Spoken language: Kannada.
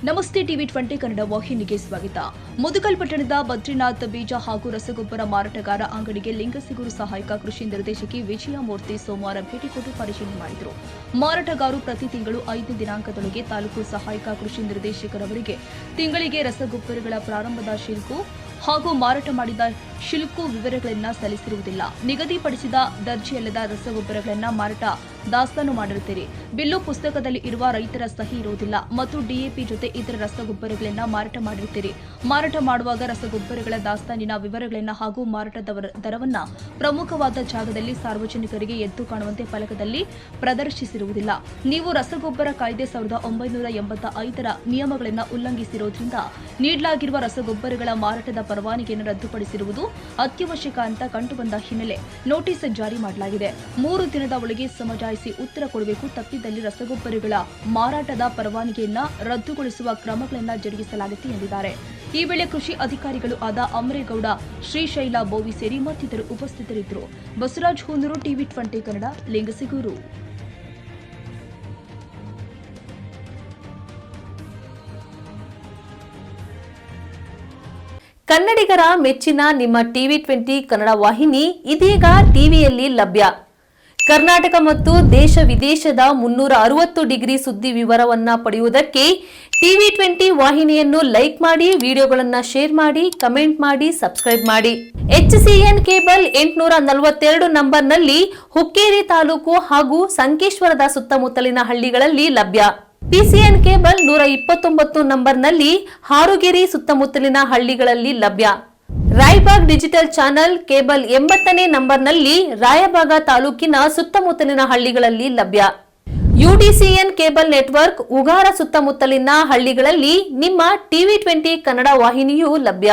ನಮಸ್ತೆ ಟಿವಿ 20 ಕನ್ನಡ ವಾಹಿನಿಗೆ ಸ್ವಾಗತ. ಮುದುಕಲ್ ಪಟ್ಟಣದ ಬದ್ರಿನಾಥ್ ಬೀಜ ಹಾಗೂ ರಸಗೊಬ್ಬರ ಮಾರಾಟಗಾರ ಅಂಗಡಿಗೆ ಲಿಂಗಸಿಗೂರು ಸಹಾಯಕ ಕೃಷಿ ನಿರ್ದೇಶಕಿ ವಿಜಯಮೂರ್ತಿ ಸೋಮವಾರ ಭೇಟಿ ಕೊಟ್ಟು ಪರಿಶೀಲನೆ ಮಾಡಿದರು. ಮಾರಾಟಗಾರರು ಪ್ರತಿ ತಿಂಗಳು 5ನೇ ದಿನಾಂಕದೊಳಗೆ ತಾಲೂಕು ಸಹಾಯಕ ಕೃಷಿ ನಿರ್ದೇಶಕರವರಿಗೆ ತಿಂಗಳಿಗೆ ರಸಗೊಬ್ಬರಗಳ ಪ್ರಾರಂಭದ ಶಿಲ್ಕು ಹಾಗೂ ಮಾರಾಟ ಮಾಡಿದ ಶಿಲ್ಕು ವಿವರಗಳನ್ನು ಸಲ್ಲಿಸಿರುವುದಿಲ್ಲ. ನಿಗದಿಪಡಿಸಿದ ದರ್ಜೆಯಲ್ಲದ ರಸಗೊಬ್ಬರಗಳನ್ನು ಮಾರಾಟ ದಾಸ್ತಾನು ಮಾಡಿರುತ್ತೀರಿ. ಬಿಲ್ಲು ಪುಸ್ತಕದಲ್ಲಿ ಇರುವ ರೈತರ ಸಹಿ ಇರುವುದಿಲ್ಲ ಮತ್ತು ಡಿಎಪಿ ಜೊತೆ ಇತರ ರಸಗೊಬ್ಬರಗಳನ್ನು ಮಾರಾಟ ಮಾಡಿರುತ್ತೀರಿ. ಮಾರಾಟ ಮಾಡುವಾಗ ರಸಗೊಬ್ಬರಗಳ ದಾಸ್ತಾನಿನ ವಿವರಗಳನ್ನು ಹಾಗೂ ಮಾರಾಟದ ದರವನ್ನು ಪ್ರಮುಖವಾದ ಜಾಗದಲ್ಲಿ ಸಾರ್ವಜನಿಕರಿಗೆ ಎದ್ದು ಕಾಣುವಂತೆ ಫಲಕದಲ್ಲಿ ಪ್ರದರ್ಶಿಸಿರುವುದಿಲ್ಲ. ನೀವು ರಸಗೊಬ್ಬರ ಕಾಯ್ದೆ 1985ರ ನಿಯಮಗಳನ್ನು ಉಲ್ಲಂಘಿಸಿರುವುದರಿಂದ ನೀಡಲಾಗಿರುವ ರಸಗೊಬ್ಬರಗಳ ಮಾರಾಟದ ಪರವಾನಗಿಯನ್ನು ರದ್ದುಪಡಿಸಿರುವುದು ಅತ್ಯವಶ್ಯಕ ಅಂತ ಕಂಡುಬಂದ ಹಿನ್ನೆಲೆ ನೋಟಿಸ್ ಜಾರಿ ಮಾಡಲಾಗಿದೆ. 3 ದಿನದ ಒಳಗೆ ಸಮಜಾಯಿಸಿ ಉತ್ತರ ಕೊಡಬೇಕು. ತಪ್ಪಿದಲ್ಲಿ ರಸಗೊಬ್ಬರಗಳ ಮಾರಾಟದ ಪರವಾನಗಿಯನ್ನು ರದ್ದುಗೊಳಿಸುವ ಕ್ರಮಗಳನ್ನು ಜರುಗಿಸಲಾಗುತ್ತೆ ಎಂದಿದ್ದಾರೆ. ಈ ವೇಳೆ ಕೃಷಿ ಅಧಿಕಾರಿಗಳು ಆದ ಅಮರೇಗೌಡ, ಶ್ರೀಶೈಲ ಬೋವಿ ಸೇರಿ ಮತ್ತಿತರರು ಉಪಸ್ಥಿತರಿದ್ದರು. ಬಸವರಾಜ್ ಹೂನೂರು, ಟಿವಿ 20 ಕನ್ನಡ, ಲಿಂಗಸಿಗೂರು. ಕನ್ನಡಿಗರ ಮೆಚ್ಚಿನ ನಿಮ್ಮ ಟಿವಿ 20 ಕನ್ನಡ ವಾಹಿನಿ ಇದೀಗ ಟಿವಿಯಲ್ಲಿ ಲಭ್ಯ. ಕರ್ನಾಟಕ ಮತ್ತು ದೇಶ ವಿದೇಶದ 360 ಡಿಗ್ರಿ ಸುದ್ದಿ ವಿವರವನ್ನ ಪಡೆಯುವುದಕ್ಕೆ ಟಿವಿ 20 ವಾಹಿನಿಯನ್ನು ಲೈಕ್ ಮಾಡಿ, ವಿಡಿಯೋಗಳನ್ನು ಶೇರ್ ಮಾಡಿ, ಕಮೆಂಟ್ ಮಾಡಿ, ಸಬ್ಸ್ಕ್ರೈಬ್ ಮಾಡಿ. HCN ಕೇಬಲ್ 842 ನಂಬರ್ನಲ್ಲಿ ಹುಕ್ಕೇರಿ ತಾಲೂಕು ಹಾಗೂ ಸಂಕೇಶ್ವರದ ಸುತ್ತಮುತ್ತಲಿನ ಹಳ್ಳಿಗಳಲ್ಲಿ ಲಭ್ಯ. PCN ಕೇಬಲ್ 129 ನಂಬರ್ನಲ್ಲಿ ಹಾರುಗೆರೆ ಸುತ್ತಮುತ್ತಲಿನ ಹಳ್ಳಿಗಳಲ್ಲಿ ಲಭ್ಯ. ರಾಯಬಾಗ್ ಡಿಜಿಟಲ್ ಚಾನೆಲ್ ಕೇಬಲ್ 80ನೇ ನಂಬರ್ನಲ್ಲಿ ರಾಯಬಾಗ ತಾಲೂಕಿನ ಸುತ್ತಮುತ್ತಲಿನ ಹಳ್ಳಿಗಳಲ್ಲಿ ಲಭ್ಯ. UDCN ಕೇಬಲ್ ನೆಟ್ವರ್ಕ್ ಉಗಾರ ಸುತ್ತಮುತ್ತಲಿನ ಹಳ್ಳಿಗಳಲ್ಲಿ ನಿಮ್ಮ ಟಿವಿ 20 ಕನ್ನಡ ವಾಹಿನಿಯೂ ಲಭ್ಯ.